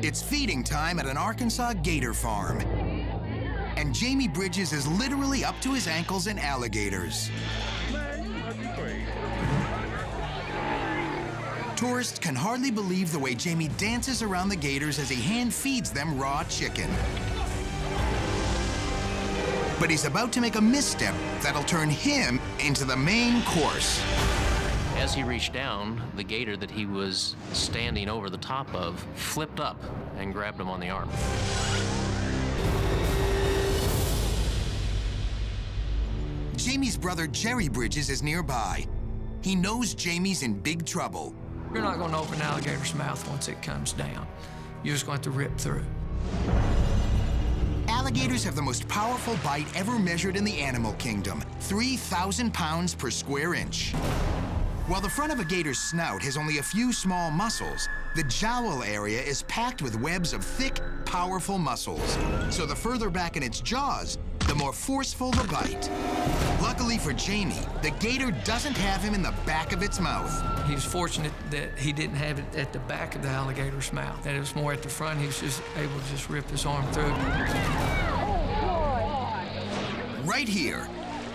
It's feeding time at an Arkansas gator farm. And Jamie Bridges is literally up to his ankles in alligators. Tourists can hardly believe the way Jamie dances around the gators as he hand feeds them raw chicken. But he's about to make a misstep that'll turn him into the main course. As he reached down, the gator that he was standing over the top of flipped up and grabbed him on the arm. Jamie's brother Jerry Bridges is nearby. He knows Jamie's in big trouble. You're not going to open an alligator's mouth once it comes down. You're just going to have to rip through. Alligators have the most powerful bite ever measured in the animal kingdom, 3,000 pounds per square inch. While the front of a gator's snout has only a few small muscles, the jowl area is packed with webs of thick, powerful muscles. So the further back in its jaws, the more forceful the bite. Luckily for Jamie, the gator doesn't have him in the back of its mouth. He was fortunate that he didn't have it at the back of the alligator's mouth, that it was more at the front. He was just able to just rip his arm through. Right here,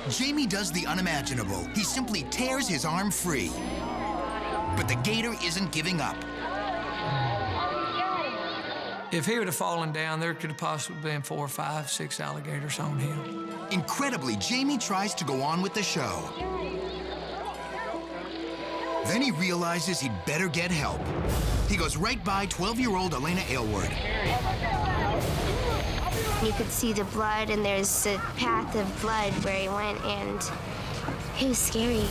Jamie does the unimaginable. He simply tears his arm free. But the gator isn't giving up. If he would have fallen down, there could have possibly been 4, 5, 6 alligators on him. Incredibly, Jamie tries to go on with the show. Then he realizes he'd better get help. He goes right by 12-year-old Elena Aylward. You could see the blood, and there's a path of blood where he went, and it was scary.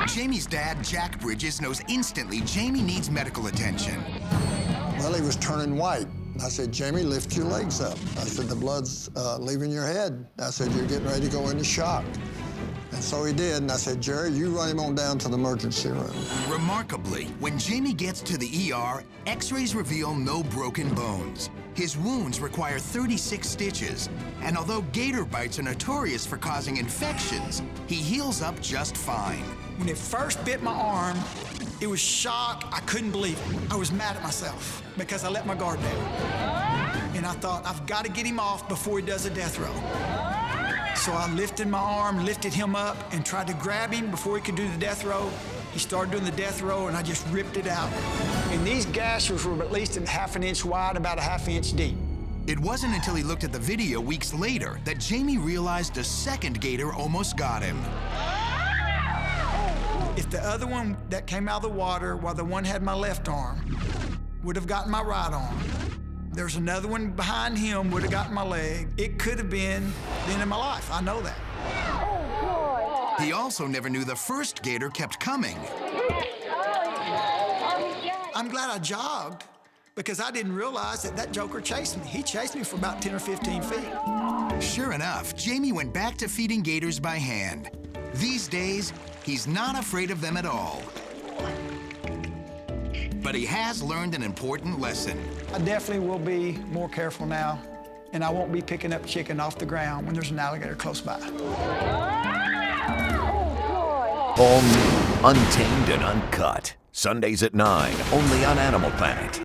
Jamie's dad, Jack Bridges, knows instantly Jamie needs medical attention. Well, he was turning white. I said, Jamie, lift your legs up. I said, the blood's leaving your head. I said, you're getting ready to go into shock. And so he did, and I said, Jerry, you run him on down to the emergency room. Remarkably, when Jamie gets to the ER, x-rays reveal no broken bones. His wounds require 36 stitches, and although gator bites are notorious for causing infections, he heals up just fine. When it first bit my arm, it was shock. I couldn't believe it. I was mad at myself because I let my guard down. And I thought, I've got to get him off before he does a death row. So I lifted my arm, lifted him up, and tried to grab him before he could do the death row. He started doing the death row, and I just ripped it out. And these gashes were at least ½ an inch wide, about ½ inch deep. It wasn't until he looked at the video weeks later that Jamie realized a second gator almost got him. If the other one that came out of the water while the one had my left arm would have gotten my right arm, there's another one behind him would have gotten my leg. It could have been the end of my life. I know that. He also never knew the first gator kept coming. I'm glad I jogged because I didn't realize that that joker chased me. He chased me for about 10 or 15 feet. Sure enough, Jamie went back to feeding gators by hand. These days, he's not afraid of them at all. But he has learned an important lesson. I definitely will be more careful now, and I won't be picking up chicken off the ground when there's an alligator close by. All new, Untamed and Uncut. Sundays at 9, only on Animal Planet.